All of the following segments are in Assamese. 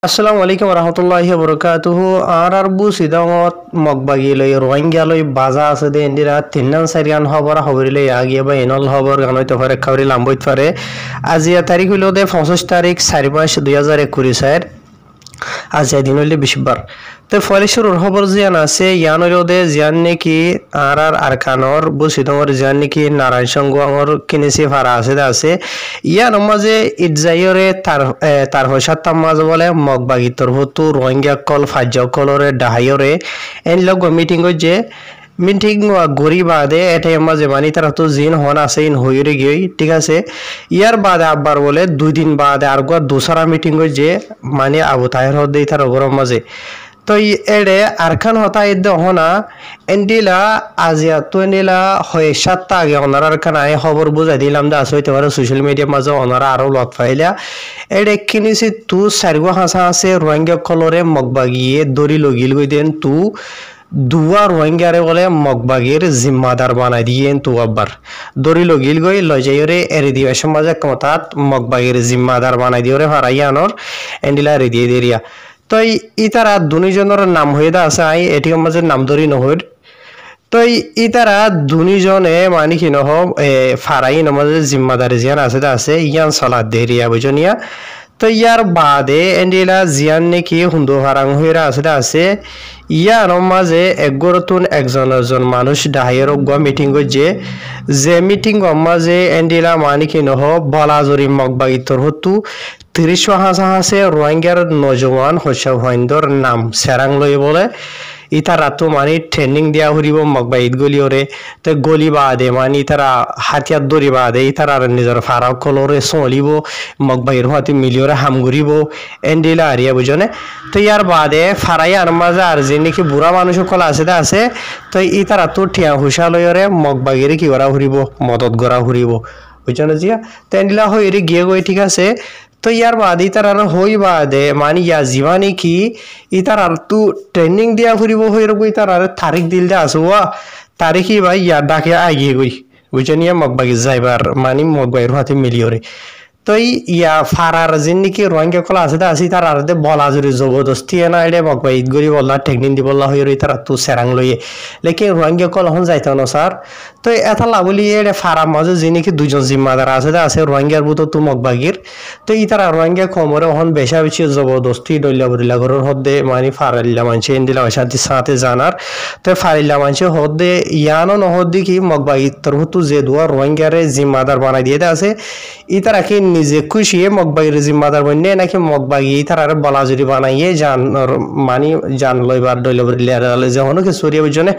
আসসালামু আলাইকুম রহমতুল্লাহি বরকাতুহু আর বু সিদঙত মগবাগি লই রোহিঙ্গা লই বাজা আছে দে ইন্দিরা তিননান চারিয়ান খবর খবরিলে আগিয়ে বা এনল খবর গানইতে পারে খাবরি লাম্বইত পারে আজিয়া তারিখ হইল দে 25 তারিখ 4 মাস 2021 আজ দিন হইলে বিশবার তো ফলেশ্বর খবর জিয়ান আছে ইয়ান হইল দে জিয়ান নাকি আর আরকানর বুসিদঙর জিয়ান নাকি নারায়ণ সংগর কিনেছি ফারা আছে ইয়ান মাঝে ইটজাইরে তার হইসাত মাঝে বলে মগবাগিতর হতু রোহিঙ্গা কল ফাজ্য কলরে ডাহাইরে এন লগ মিটিং যে মিটিং গড়ি বাদে এটাই মাঝে মানে তারা তো জিন হন আছে ইন হইরে গিয়ে ঠিক আছে ইয়ার বাদে আবার বলে 2 দিন বাদে আর দোসরা মিটিং যে মানে আবু তাহের হদে তার গরম মাঝে তো এডে আরখান হতা ইদ্দ হনা এন্ডিলা আজিয়া তো এন্ডিলা হয় 7টা আগে ওনারা আরখান আয় খবর বুঝাই দিলাম দা আসইতে পারে সোশ্যাল মিডিয়া মাঝে ওনারা আরো লট পাইলা এডে কিনিছি তু সারগো হাসা আছে রোহিঙ্গা কলরে মগবাগিয়ে দড়ি লগিল গই দেন তু দুয়া রোহিঙ্গারে বলে মগবাগের জিম্মাদার বানাই দিয়ে তু আবার দড়ি লগিল গই লজাইরে এরি দিয়ে সমাজে কমতাত মগবাগের জিম্মাদার বানাই দিয়ে হারাইয়ানোর এন্ডিলা রে দিয়ে দেরিয়া তো ইতারা দুজনের নাম হয়ে দা আছে আই এটি মাঝে নাম ধরি নহর তো ইতারা দুজনে মানে কি নহ ফারাই নমাজে জিম্মাদারি জিয়ান আছে ইয়ান সালাদ দেরিয়া বুঝনিয়া তো ইয়ার বাদে এন্ডিলা জিয়ান নাকি হুন্দু হারাং হইরা আছে ইয়ার মাঝে একগরতুন একজন মানুষ ডাহাইয়ের গা মিটিং যে মিটিং মাঝে এন্ডিলা মানে কি নহ বলাজরি মগবাগিতর হতু 30 হাসে রোহিঙ্গার নজওয়ান হসব হইন্দর নাম সেরাং লই বলে ইতারা তো মানে ট্রেনিং দিয়া হরিব মগবাইত গলিওরে তো গলি বাদে মানে ইতারা হাতিয়ার দড়ি বাদে ইতারা নিজের ফারাক কলরে চলিব মগবাইর হাতে মিলিওরে হাম ঘুরিব এন্ডিলা আরিয়া বুঝনে তো ইয়ার বাদে ফারাই আর মাঝে আর যে নাকি বুড়া মানুষ কল আছে তো ইতারা তো ঠিয়া হুসা লইরে মগবাগিরে কি করা হরিব মদত গড়া হরিব বুঝনে জিয়া তো এন্ডিলা হইরে গিয়ে গই ঠিক আছে তো ইয়ার বাদে ইতার আর হই বাদে মানে ইয়া জীবানি কি ইতার আর তু ট্রেনিং দিয়া ফুরিব হই রব ইতার আর তারিখ দিল দে আসুয়া তারিখই ভাই ইয়ার ডাকে আগিয়ে গই বুঝনিয়া মগবাগি যাইবার মানে মগবাইর হাতে মিলিয়রে তো ইয়া ফারার জিন নাকি রোহিঙ্গা কলা আছে তার আর বলা জুড়ি জবরদস্তি না এডে মগবাই গরি বললা টেকনিক দি বললা হই রই তার তু সেরাং লইয়ে লেকিন রোহিঙ্গা কল হন যাইতো না স্যার তো এটা লাগুলি এডে ফারা মাঝে যে নাকি দুজন জিম্মাদার আছে রোহিঙ্গার বুতো তু মগবাগির তো ইতারা রোহিঙ্গা কমরে হন বেশা বেশি জবরদস্তি ডইলা বরিলা ঘরের হদ্দে মানে ফারাইল্লা মানছে ইন্দিলা শান্তি সাথে জানার তো ফারিল্লা মানছে হদ্দে ইয়ানো নহদ্দি কি মগবাগি তোর হতু যে দুয়া রোহিঙ্গারে জিম্মাদার বানাই দিয়ে আছে ইতারা কি নিজে খুশি মগবাগির জিম্মাদার বন্যে নাকি মগবাগি ইতারা আর বলাজুরি বানাইয়ে জান মানে জান লইবার ডইলা বরিলা যে হনো কি সরিয়ে বুঝনে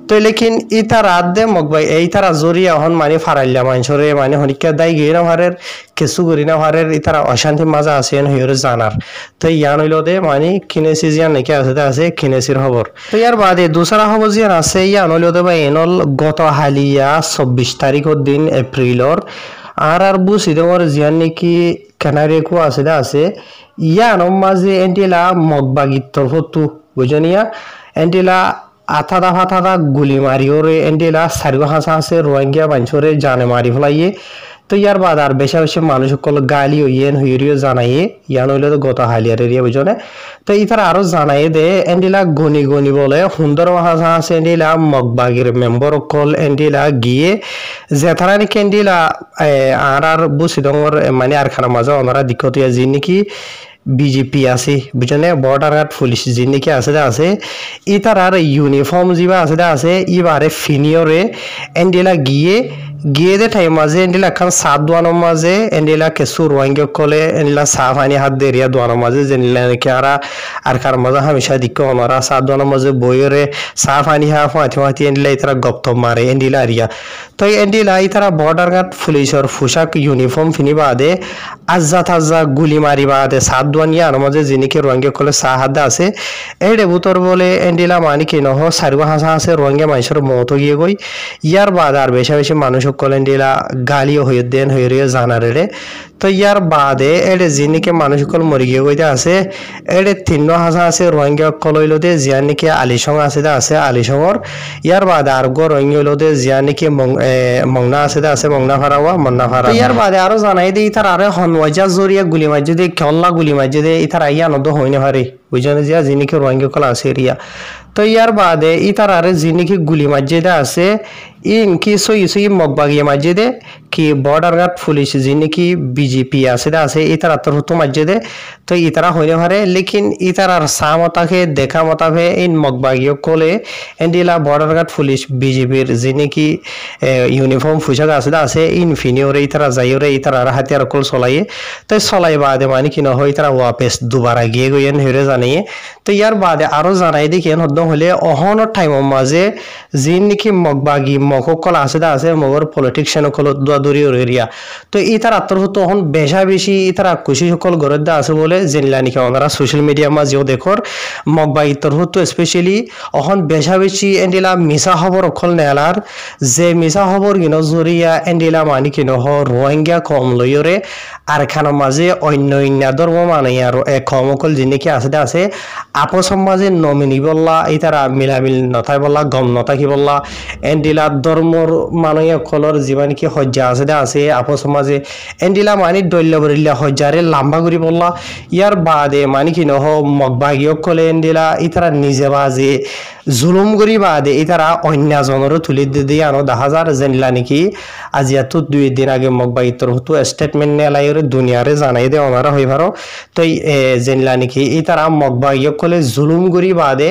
তো লেকিন ইতার আদে মগবাই এই তারা জরিয়া হন মানে ফারাইল্লা মানছরে মানে হনিকা দাই গিয়ে না হারের কিছু করি না হারের ইতারা অশান্তি মাজা আছে হইরে জানার তো ইয়ান হইল দে মানে কিনেসি জিয়ান নাকি আছে কিনেসির খবর তো ইয়ার বাদে দুসরা খবর জিয়ান আছে ইয়ান হইল দে বা এনল গত হালিয়া 24 তারিখের দিন এপ্রিলর আর বু সিদঙর জিয়ান নাকি কেনারেকো আছে ইয়ান মাঝে এন্টিলা মগবাগিত হতু বুঝনিয়া এন্টিলা আথাদা গুলি মারিওরে এন্ডিলা সারগো হাসা আছে রোহিঙ্গা বাঞ্চরে জানে মারি ফেলাইয়ে তো ইয়ার বাদ আর বেশি মানুষ সকল গালি ইয়েন হইরিও জানাইয়ে ইয়ান হইলে তো গত হালিয়ার এরিয়া বুঝনে তো ইতার আরো জানাই দে এন্ডিলা গনি বলে সুন্দর হাসা আছে এন্ডিলা মগবাগির মেম্বার কল এন্ডিলা গিয়ে জেথারা নাকি এন্ডিলা আর বুসিদঙর মানে আর খানা মাজা ওনারা দিকতিয়া যি নাকি বিজেপি আছে বুঝনে বর্ডার গার্ড পুলিশ যে নাকি আছে ইতার আর ইউনিফর্ম যা আছে ইবারে ফিনিয়রে এন্ডিলা গিয়ে দে টাইম মাঝে এন্ডিলা খান সাত দোয়ানোর মাঝে এন্ডিলা কেসু রোহিঙ্গা কলে এন্ডিলা সাফ আনি হাত দেরিয়া দোয়ানোর মাঝে জেনিলা নাকি আর কার মাঝে হামেশা দিক ওনারা সাত দোয়ানোর মাঝে বইরে সাফ আনি হাতি এন্ডিলা ইতারা গপ্তব মারে এন্ডিলা আরিয়া তো এন্ডিলা ইতারা বর্ডার গার্ড পুলিশের পোশাক ইউনিফর্ম ফিনি বাদে আজ্জা গুলি মারি বাদে সাত দোয়ানিয়া আর মাঝে যিনিকে রোহিঙ্গা কলে সাহ হাত আছে এডে বুতর বলে এন্ডিলা মানে কি নহ সারগো হাসা আছে রোহিঙ্গা মানুষের মতো গিয়ে গই ইয়ার বাদ আর বেশি মানুষ কলেন্ডিলা গালিও হয়ে দেন হয়ে জানারে তো ইয়ার বাদে এডে যিনিকে মানুষসকল মরি গিয়ে গইতে আছে এডে 3,000 আছে রোহিঙ্গা কলইলতে জিয়ানিকে আলিসং আছে আলিসংর ইয়ার বাদে আর গো রোহিঙ্গা জিয়ানিকে মংনা আছে মংনা ফারাওয়া মন্না ফারা ইয়ার বাদে আরো জানাই দে ইতার আরে হনওয়াজা জরিয়া গুলি মাঝে দে খেলা গুলি মাঝে দে ইতার আইয়া নদ হইনে পারে বুঝানে জিয়া যিনিকে রোহিঙ্গা কল আছে এরিয়া তো ইয়ার বাদে ইতার আরে যিনিকে গুলি মাঝে দে আছে ইনকি সই মগবাগিয়া মাঝে দে কি বর্ডার গার্ড পুলিশ যিনিকি বিজেপি আছে ইতার আত্মর হতো মাঝে দে তো ইতারা হইনে পারে লেকিন ইতার আর সামতাকে দেখা মতাবে ইন মগবাগিয়া কলে এন্ডিলা বর্ডার গার্ড পুলিশ বিজেপির যিনিকি ইউনিফর্ম পোশাক আছে ইনফিনিওরে ইতারা যাইওরে ইতারা আর হাতিয়ার কল চলাইয়ে তো চলাই বাদে মানে কি নহয় ইতারা ওয়াপেস দুবার গিয়ে গইয়েন হেরে জানিয়ে তো ইয়ার বাদে আরো জানাই দেখেন হদ্দম হলে অহনৰ টাইমৰ মাঝে যিনিকি মগবাগি মককল আছে মগর পলিটিক্সিয়ান কল দৌড়ি এরিয়া তো ইতার আত্মহত হন বেশি ইতার খুশি সকল গরদ্দা আছে বলে জেনলা নিকে ওনারা সোশ্যাল মিডিয়া মাঝেও দেখর মগবাগি তরহত স্পেশালি অহন বেশি এন্ডিলা মিছা খবর অকল নেলার যে মিছা খবর কিনো জরিয়া এন্ডিলা মানি কিনো হ রোহিঙ্গা কম লইরে আর খানৰ মাঝে অন্য ধর্ম মানে আর কম অকল যিনিকি আছে আপসম মাঝে নমিনি বললা ইতারা মিলামিল নথাই বললা গম নথাকি বললা এন্ডিলা ধর্মর মানুষ অকলর যিমানকি হজ্জা আছে আপসম মাঝে এন্ডিলা মানি দৈল্য বরিল্লা হজ্জারে লাম্বা করি বললা ইয়ার বাদে মানি কি নহ মগবাগি অকলে এন্ডিলা ইতারা নিজে বাজে জুলুম করি বাদে ইতারা অন্যজনেরও তুলি দিয়ে আনো দেখা যার জেনলা নাকি আজিয়াতো 2 দিন আগে মগবাগি তরফতো স্টেটমেন্ট নেলাইরে দুনিয়ারে জানাই দে ওনারা হই পারো তো জেনলা নাকি ইতারা মগবাগি অকলে জুলুম করি বাদে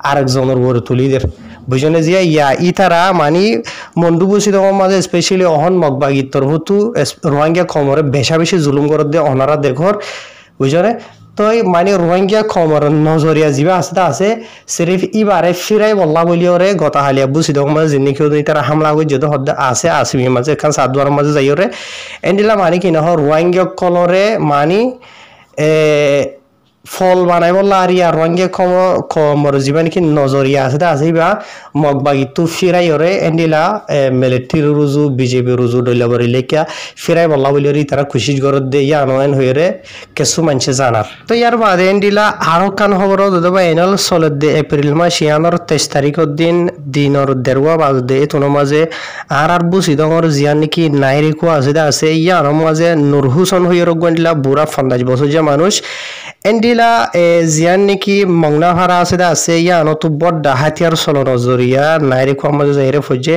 আরেকজনের উপর তুলি দে বুঝনে যে ইয়া ইতারা মানি মন্ডুবসিত মাঝে স্পেশালি অহন মগবাগির তরফতো রোহিঙ্গা কমরে বেশি জুলুম করে দে ওনারা দেখর বুঝনে তো মানে রোহিঙ্গা কমর নজরিয়া যা আছে সিরিফ ইবারে ফিরাই বল্লা বলি ওরে গতা হালিয়া বুঝিত মাঝে যিনিকি তারা হামলা করে যেতে হদ্দে আছে আসবি মাঝে এখান সাদুয়ার মাঝে যাই ওরে এন্ডিলা মানে কি নহ রোহিঙ্গা কলরে মানি ফল বানাই বললা আর ইয়ার রঙে কমর যিমানকি নজরিয়া আছে বা মগবাগি তো ফিরাই ওরে এন্ডিলা মিলিটারি রুজু বিজেপি রুজু দৈলবরি লেখিয়া ফিরাই বললা বলি তারা খুশি গরত দে ইয়া নয়ন হয়ে কিছু মানুষে জানার তো ইয়ার বাদে এন্ডিলা আরো কান খবর দাদা এনাল চলত দে এপ্রিল মাস ইয়ানোর 23 তারিখের দিনর দেড়ুয়া বাজ দে তোর মাঝে আর বুঝি দঙর জিয়ান নাকি নাইরিকো আছে ইয়ার মাঝে নুর হুসেন হয়ে রোগলা বুড়া 50 বছর যে মানুষ এন্ডিলা জিয়ান নাকি মংনা ভাড়া আছে ইয়ানো তো বড্ডা হাতিয়ার চলন জরিয়া নাইরে খোয়া মাঝে যাইরে ফজে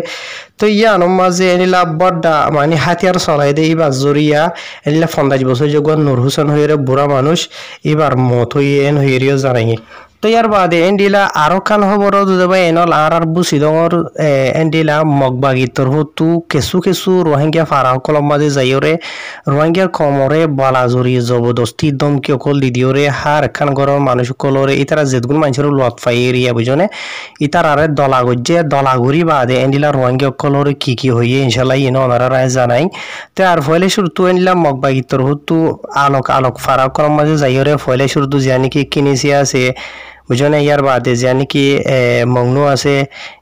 তো ইয়ানো মাঝে এনিলা বড্ডা মানে হাতিয়ার চলাই দে এবার জরিয়া এনিলা 50 বছর যোগ নুর হোসেন হয়ে বুড়া মানুষ এবার মত হয়ে এন হইরিও জানাই তো ইয়ার বাদে এন্ডিলা আরো কান খবর দুবা এনল আর বুঝি দঙর এন্ডিলা মগবাগি তরহতু কিছু রোহিঙ্গা ফারাকলম মাঝে যাইরে রোহিঙ্গা কমরে বালাজুরি জবরদস্তি দমকি অকল দিদিওরে হার খান গরম মানুষ কলরে ইতারা যেতগুন মানুষের লত পাই এরিয়া বুঝনে ইতার আরে দলাগুড়ি বাদে এন্ডিলা রোহিঙ্গা কলরে কি হইয়ে ইনশাল্লাহ ইনো ওনারা রায় জানাই তো আর ফলে শুরু এন্ডিলা মগবাগি তরহতু আলোক ফারাকলম মাঝে যাইরে ফলে শুরু জানি কি কিনেছি আছে বুঝনে ইয়ার বাদে জানি কি মংনু আছে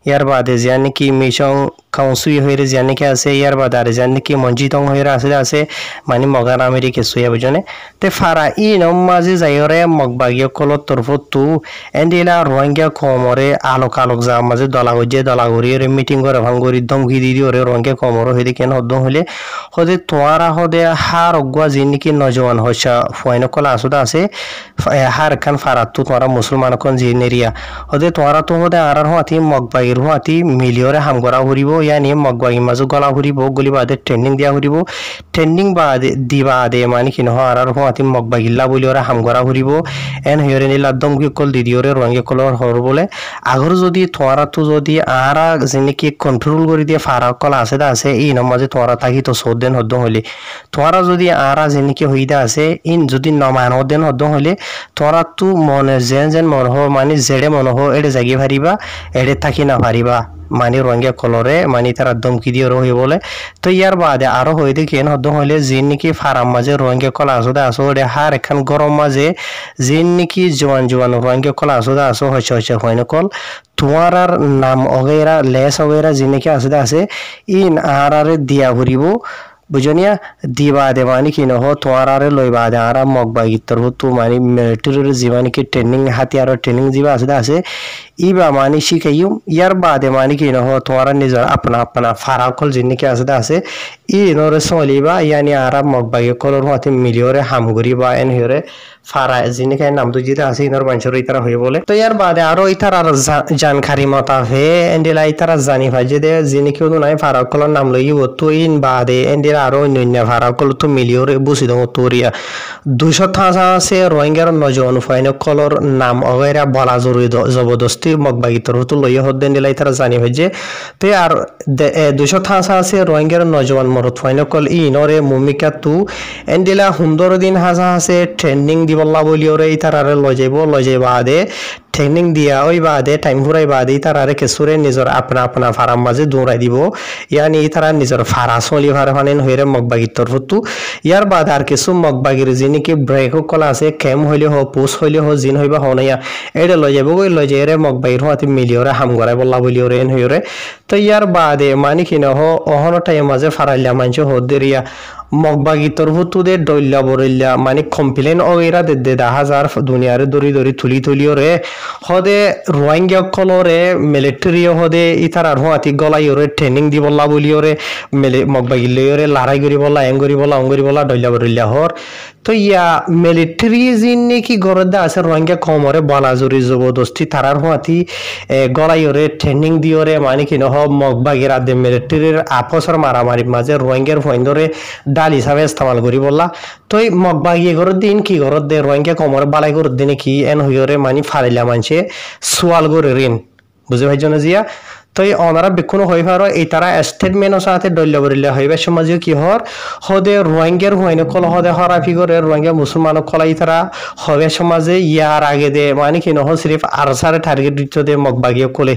ইয়ার বাদে জানি কি মিশং কাউন্সুই হয়ে জানি কি আছে ইয়ার বাদে আর জানি কি মঞ্জিতং হয়ে আছে মানে মগান আমেরিকা সুইয়া বুঝনে তে ফারা ই নম মাঝে যাইরে মগবাগিয়া কলত তরফতু এন্ডিলা রোহিঙ্গা কমরে আলোক যা মাঝে দলাগুড়ি মিটিং করে ভাঙ্গুরি দমকি দি ওরে রোহিঙ্গা কমর হইতে কেন হদ্দম হলে হদে তোয়ারা হদে হার অগুয়া যিনি কি নজওয়ান হইসা ফুয়াইন কলা আছে হার খান ফারাতু তোরা মুসলমান কোন জিনেরিয়া হদে তোরা তো হদে আর হাতি মগবাগির হাতি মিলিয়রে হামগরা ঘুরিব ইয়ানি মগবাগি মাঝে গলা ঘুরিব গলি বাদে ট্রেনিং দিয়া ঘুরিব ট্রেনিং বাদে দিবা দে মানে কি নহ আর হাতি মগবাগিল্লা বলিওরে হামগরা ঘুরিব এন হইরে নিলা দমকি কল দিদিওরে রঙে কলর হর বলে আগর যদি তোরা তো যদি আর যেনেকি কন্ট্রোল করে দিয়ে ফারা কল আছে এই নমাজে তোরা থাকি তো সৌদেন হদ্দম হইলে তোরা যদি আর যেনেকি হইদা আছে ইন যদি নমান হদেন হদ্দম হইলে তোরা তো মনে যেন মন মানে জেডে মন হো এডে জাগি পারিবা এডে থাকি না পারিবা মানে রঙে কলরে মানে তারা দমকি দিয়ে রহি বলে তো ইয়ার বাদে আরো হয়ে দেখেন হদ্দ হইলে জিন নাকি ফারাম মাঝে রঙে কলা আসোদা আসো ওরে হার এখান গরম মাঝে জিন নাকি জোয়ান জোয়ান রঙে কলা আসোদা আসো হয়েছে হয়েছে হয় না কল তোমার আর নাম অগেরা লেস অগেরা জিন নাকি আসোদা আছে ইন আর দিয়া ঘুরিব বুঝনিয়া দিবা দে মানে কি নহ তোমার আরে লইবা দে আর মগবা গিতর হতো মানে মিলিটারির জীবনে কি ট্রেনিং হাতিয়ার ট্রেনিং দিবা আছে ইবা মানে শিখাইও ইয়ার বাদে মানে কি নহ তোমার নিজের আপনা আপনা ফারাকল জিনিস আছে ই নরে সলিবা ইয়ানি আর মগবা কলর হতে মিলিয়রে হামগুরি বা এন হরে ফারা জিনিস নাম তো যেটা আছে ইনর মানুষের ইতারা হয়ে বলে তো ইয়ার বাদে আরো ইতার আর জানকারি মতা হে এন্ডিলা ইতারা জানি ভাজে দে জিনিস কেউ নাই ফারাকলর নাম লইব তো ইন বাদে এন্ডিলা আরো অন্য ফারাকল তো মিলিয়রে বুঝি দো তোরিয়া 200 থাসা আছে রোহিঙ্গার নজন ফাইন কলর নাম অগেরা বলা জরুরি জবরদস্তি মগবাগিতর হতো লইয়া হদ্দেন দিলাই তারা জানি ভাজে তে আর 200 থাসা আছে রোহিঙ্গার নজন মরত ফাইন কল ই নরে মুমিকা তু এন্ডিলা 15 দিন হাসা আছে ট্রেনিং দিবল্লা বলিওরে ইতারারে লজাইবা আদে ট্রেনিং দিয়া ওই বাদে টাইম ঘুরাই বাদে তারারে কেসুরে নিজের আপনা আপনা ফারাম মাঝে দৌড়াই দিব ইয়ানি তারা নিজের ফারা চলি ফারা ফানেন হইরে মগবাগির তরফতো ইয়ার বাদে আর কিছু মগবাগির যিনিকি ব্রেক কলা আছে কেম হইলে হোক পোষ হইলে হোক জিন হইবা হনাইয়া এটা লই যাব গই লই যাইরে মগবাগির হাতে মিলিওরে হাম গড়াই বল্লা বলিওরে এন হইরে তো ইয়ার বাদে মানে কি নহ অহন টাইম মাঝে ফারাইলা মানছে হদেরিয়া মগবাগি তরফতো দে ডইল্লা বরিল্লা মানে কমপ্লেন ওইরা দে হাজার দুনিয়ারে দরি তুলি রে হদে রোহিঙ্গা কলরে মিলিটারি হদে ইতার আর হাতি গলাই ওরে ট্রেনিং দি বল্লা বলিওরে মগবাগি লইরে লড়াই করি বল্লা এং করি বল্লা অং করি বল্লা ডইল্লা বরিল্লা হর তো ইয়া মিলিটারি জিন নাকি গরদা আছে রোহিঙ্গা কমরে বলা জরি জবরদস্তি তারার হাতি গলাই ওরে ট্রেনিং দিওরে মানে কি নহ মগবাগির আদে মিলিটারির আপসর মারামারি মাঝে রোহিঙ্গার ফইন্দরে ডাল হিসাবে ইস্তেমাল করি বললা তো এই মগবাগি গরত দিন কি গরত দে রোহিঙ্গা কমরে বালাই গরত দিন কি এন হইরে মানে ফারিলা মানছে সোয়াল করে ঋণ বুঝে ভাই জন জিয়া তো এই অনারা বিক্ষণ হয়ে পারো এই তারা স্টেটমেন্টও সাথে ডল্লা বরিল্লা হইবে সমাজে কি হর হদে রোহিঙ্গার হইনে কল হদে হরাফি করে রোহিঙ্গা মুসলমান কলাই তারা হবে সমাজে ইয়ার আগে দে মানে কি নহ সিরিফ আরসারে টার্গেট দিতে দে মগবাগিও কলে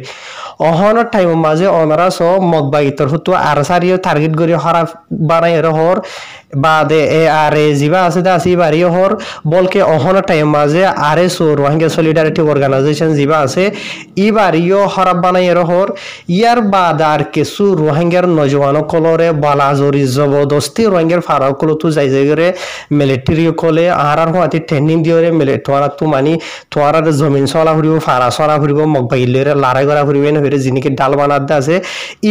অহনের টাইমের মাঝে অনারা সব মগবাগি তোর হতো আরসারিও টার্গেট করে হরাফ বানাই হর বাদে এ আরে জিবা আছে দা আসি বাড়িও হর বলকে অহনের টাইম মাঝে আরে সো রোহিঙ্গা সলিডারিটি অর্গানাইজেশন জিবা আছে ই বাড়িও হরাপ বানাই হর ইয়ার বাদ আর কিছু রোহিঙ্গার নজওয়ান কলরে বালাজরি জবরদস্তি রোহিঙ্গার ফারাও কল তো যাই করে মিলিটারি কলে আর হাতি ট্রেনিং দিওরে তোরা তো মানি তোরা জমিন চলা ফুরিব ফারা চলা ফুরিব মগবাইলেরে লড়াই করা ফুরিবেন হইরে যিনিকে ডাল বানাতে আছে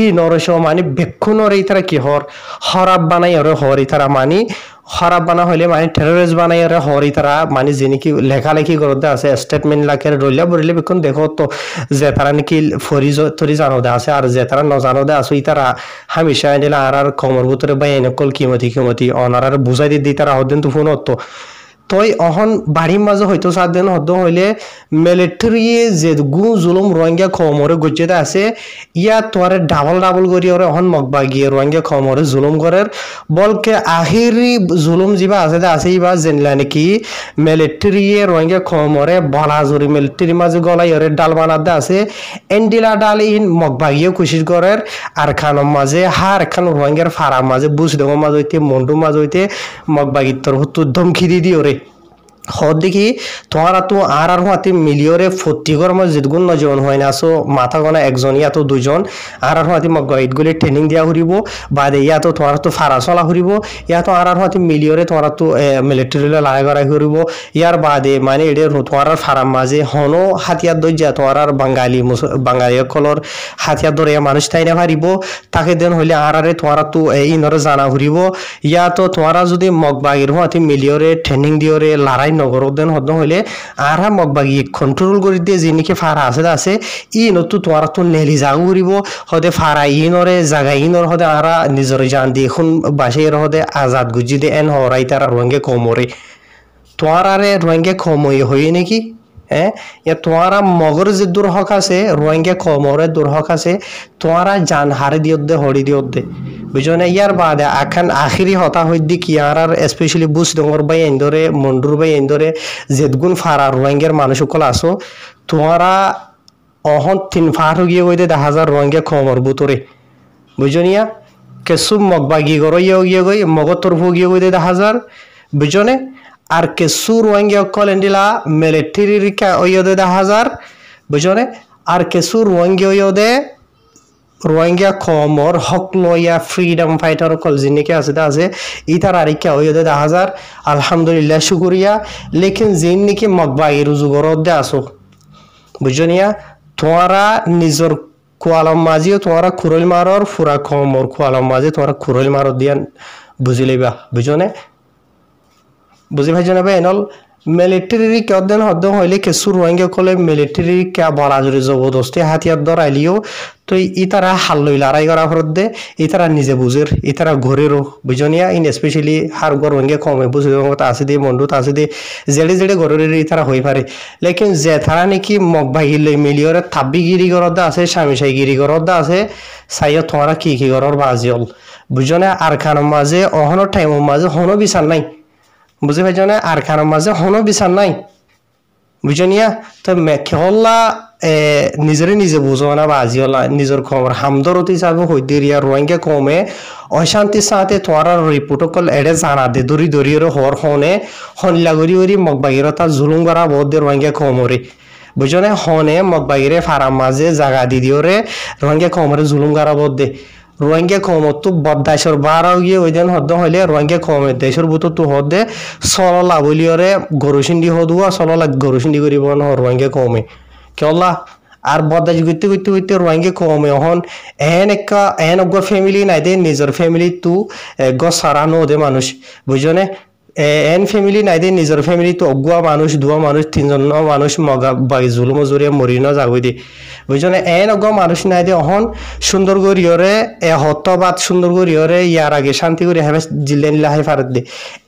ই নরস মানে বেক্ষণর এই তারা কি হর হরাপ বানাই আর হর এই তারা মানি খারাপ বানা হইলে মানে টেররিস্ট বানাই আর হরি তারা মানে যিনিকি লেখালেখি করতে আছে স্টেটমেন্ট লাখের রইলা বরিলে বেক্ষণ দেখো তো যে তারা নাকি ফরিজ তরি জানোদে আছে আর যে তারা নজানোদে আছে ই তারা হামেশা এনে আর কমর ভিতরে বা এনেকল কিমতি অনার বুঝাই দি তারা হদিন তো ফোন হতো তই অহন বাড়ির মাঝে হয়তো 7 দিন হদ্দ হইলে মিলিটারি যে গু জুলুম রোহিঙ্গা খমরে গজ্জেতে আছে ইয়া তোরে ডাবল করি ওরে অহন মগবাগিয়ে রোহিঙ্গা খমরে জুলুম করের বলকে আখিরি জুলুম যিবা আছে ইবা জেনলা নাকি মিলিটারি রোহিঙ্গা খমরে বলা জরি মিলিটারি মাঝে গলাই ওরে ডাল বানাতে আছে এন্ডিলা ডাল ইন মগবাগিয়ে কোশিশ করের আর খানম মাঝে হার খান রোহিঙ্গার ফারাম মাঝে বুঝ দেব মাঝে হইতে মন্ডু মাঝে হইতে মগবাগির তোর হতো ধমকি দি ওরে হদ দেখি তোমারা তো আর হাতে মিলিয়রে ফটিগর মধ্যে যেগুন নজন হয় না আসো মাথা গোনা একজন ইয়াতো দুজন আর হাতে মগবাইট গুলি ট্রেনিং দিয়া ঘুরিব বাদে ইয়াতো তোমার তো ফারা চলা ঘুরিব ইয়াতো আর হাতে মিলিয়রে তোমার তো মিলিটারি লড়াই করা ঘুরিব ইয়ার বাদে মানে এডে তোমার ফারাম মাঝে হনো হাতিয়ার দইয়া তোমার বাঙালি কলর হাতিয়ার ধরে মানুষ তাই না পারিব তাকে দেন হইলে আর তোমার তো ইনরে জানা ঘুরিব ইয়াতো তোমারা যদি মগবাগির হাতে মিলিয়রে ট্রেনিং দিওরে লড়াই নগরদেন হদ্দ হইলে আর মগবাগি কন্ট্রোল করে দিয়ে যিনিকে ফারা আছে ই নতু তোমার তো নেলি জাগু করিব হদে ফারা ইনরে জাগা ইনর হদে আর নিজর জান দিয়ে এখন বাসে হদে আজাদ গুজি দে এন হরাই তারা রোহিঙ্গা কমরে তোমার আরে রোহিঙ্গা কমই হই নাকি তোমারা মগর যে দুর্হক আছে রোহিঙ্গা কমরের দুর্হক আছে তোমারা জান হারে দিয়ত হরি দিয়ত বুঝো না ইয়ার বাদে আখান আখিরি হতা হইদি কি আর স্পেশালি বুঝ ডঙ্গর বাই এন্দরে মন্ডুর বাই এন্দরে যেদগুন ফারা রোহিঙ্গার মানুষ সকল আসো তোমারা অহন 3 ফার গিয়ে কইতে 10,000 রোহিঙ্গা কমর বুতরে বুঝনিয়া কেসু মগবাগি গরো গিয়ে গই মগতর গিয়ে কইতে 10,000 বুঝনে আর কেসু রোহিঙ্গা কলেন্ডিলা মিলিটারি রিকা ওইদে 10,000 বুঝনে আর কেসু রোহিঙ্গা ওইদে রোহিঙ্গা কমর হক লয়া ফ্রিডম ফাইটার কল জিনিকে আছে ইতার আরিকা ওইদে 10,000 আলহামদুলিল্লাহ শুকরিয়া লেকিন জিন নিকি মগবাগি রুজু গরদে আসো বুঝনিয়া তোমারা নিজর কোয়ালম মাঝিও তোমারা খুরল মারর ফুরা কমর কোয়ালম মাঝে তোমারা খুরল মারর দিয়ান বুঝিলিবা বুঝনে বুঝি ভাই জানাবে এনল মিলিটারি কদন হদ হইলে কেসু রোহিঙ্গা কলে মিলিটারি কে বলা জুড়ে জবরদস্তি হাতিয়ার ধরাইলিও তো ইতারা হাল্লই লড়াই করা ফরত দে ইতারা নিজে বুঝের ইতারা ঘরেরও বুঝনিয়া ইন স্পেশালি হার গর রোহিঙ্গা কমে বুঝে আছে দিয়ে মন্ডুত আছে দিয়ে জেড়ে জেড়ে ঘরের ইতারা হয়ে পারে লেকিন যে তারা নাকি মগ ভাগিলে মিলিয়রে থাব্বিগিরি গরদা আছে স্বামীসাইগিরি গরদা আছে সাইয় তোমারা কি গরর বাজিল বুঝনে আর খানোর মাঝে অহনো টাইমের মাঝে হনো বিচার নাই বুঝে পাইছ না আর খানোর মাঝে হনো বিচার নাই বুঝনিয়া তো মেখলা নিজেরে নিজে বুঝো না বা আজিওলা নিজের খবর হামদরতি হিসাবে হইদিয়া রোহিঙ্গা কমে অশান্তির সাথে তোমার রিপোর্টকল এড়ে জানা দে দরি দরিয়ে হর হনে হনলাগরি ওরি মগবাগিরতা জুলুম করা বহুত দে রোহিঙ্গা কমরে বুঝনে হনে মগবাগিরে ফারাম মাঝে জাগা দি দিওরে রোহিঙ্গা কমরে জুলুম করা বহুত দে রোহিঙ্গা কমত তো বদাইশর বারাও গিয়ে ওই দিন হদ্দ হইলে রোহিঙ্গা কমে দেশের বুতো তো হদে সললা বলিওরে গরুসিন্দি হদুয়া সললা গরুসিন্দি করিব না রোহিঙ্গা কমে কেলা আর বদাইশ করতে করতে করতে রোহিঙ্গা কমে হন এন অগ্র ফ্যামিলি নাই দে নিজের ফ্যামিলি তু গ সারানো দে মানুষ বুঝনে এন ফ্যামিলি নাই দে নিজের ফ্যামিলি তো অগুয়া মানুষ দুয়া মানুষ তিনজন মানুষ মগা বাই জুলুম জুরিয়া মরি না যাবই দি বুঝনে এন অগুয়া মানুষ নাই দে অহন সুন্দর করিয়রে হতবাদ সুন্দর করিয়রে ইয়ার আগে শান্তি করে হেবে জিল্লেন লাহাই ফারত দে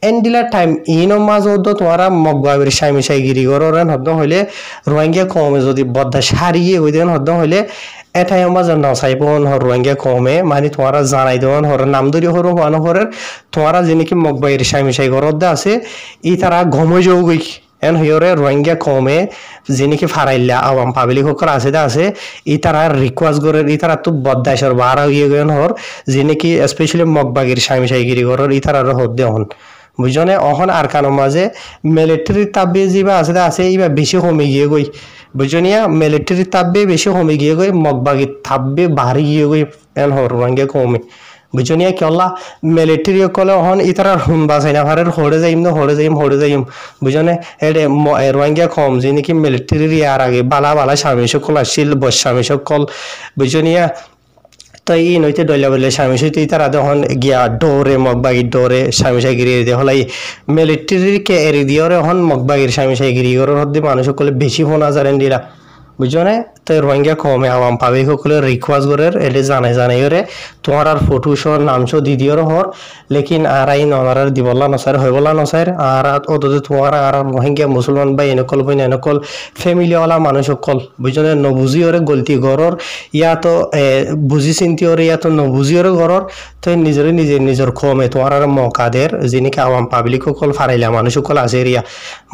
এন দিলা টাইম ইন মাঝ হদ তোমারা মগবাবের সাইমিসাই গিরি গরেন হদ হইলে রোহিঙ্গা কমে যদি বদা সারিয়ে ওই দিন হদ হইলে এটাই আমার নসাইবন হর রোহিঙ্গা কমে মানে তোমারা জানাই দেওয়ান হর নাম ধরি হর মানুষ হরের তোমারা যিনি মগবাইয়ের সাইমিসাই গরদে আছে ই তারা ঘমে যাও গই এন হইরে রোহিঙ্গা কমে যিনি ফারাইলা আওয়াম পাবলিক সকল আছে ই তারা রিকোয়েস্ট করে ই তারা তো বদাইশর বারা হয়ে গেন হর যিনি স্পেশালি মগবাগির সাইমিসাই গিরি গরর ই তারা হদ্দে হন বুঝনে অহন আর কানো মাঝে মিলিটারি তাব্বে যা আছে ইবা বেশি কমে গিয়ে গই বুঝনিয়া মিলিটারি তাব্বে বেশি কমে গিয়ে গই মগবাগি থাব্বে বাড়ি গিয়ে গই এন হর রোহিঙ্গা কমে বুঝনিয়া কেলা মিলিটারি কলে হন ইতারা হুন বাসাই না ভারের হড়ে যাইম বুঝনে এডে রোহিঙ্গা কম যে নাকি মিলিটারি আর আগে বালা বালা স্বামী সকল আসছিল বস্বামী সকল বুঝনিয়া তাই ই নইতে ডইলা বলে স্বামী সইতে তারা তখন গিয়া ডোরে মগবাগির ডোরে স্বামী সাইগিরি এড়িয়ে হলাই মিলিটারিকে এড়ি দিয়ে হন মগবাগির স্বামী সাইগিরি গরর হদ্দি মানুষ সকলে বেশি ফোন আজারেন দিরা বুঝনে তো রোহিঙ্গা কমে আওয়াম পাবে সকলে রিকোয়েস্ট করে এলে জানাই ওরে তোমার আর ফটো শো নাম শো দি দিওর হর লেকিন আর আই ননার দিবলা নসার হইবলা নসার আর ওদে তোমার আর রোহিঙ্গা মুসলমান বা এনেকল বই এনেকল ফ্যামিলিওয়ালা মানুষ সকল বুঝনে নবুঝি ওরে গলতি গরর ইয়া তো বুঝি চিন্তি ওরে ইয়া তো নবুঝি ওরে গরর তো নিজের কমে তোমার আর মকাদের যিনি আওয়াম পাবলিক সকল ফারাইলা মানুষ সকল আছে এরিয়া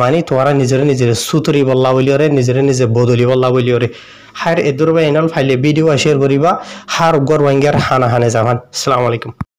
মানে তোমার নিজের সুতরি বললা বলি ওরে নিজে বদলি বললা বলি ওরে হার এদুর বা এনাল ফাইলে ভিডিও শেয়ার করিবা হার গর ওয়াঙ্গার হানা হানে যাবান আসসালামু আলাইকুম।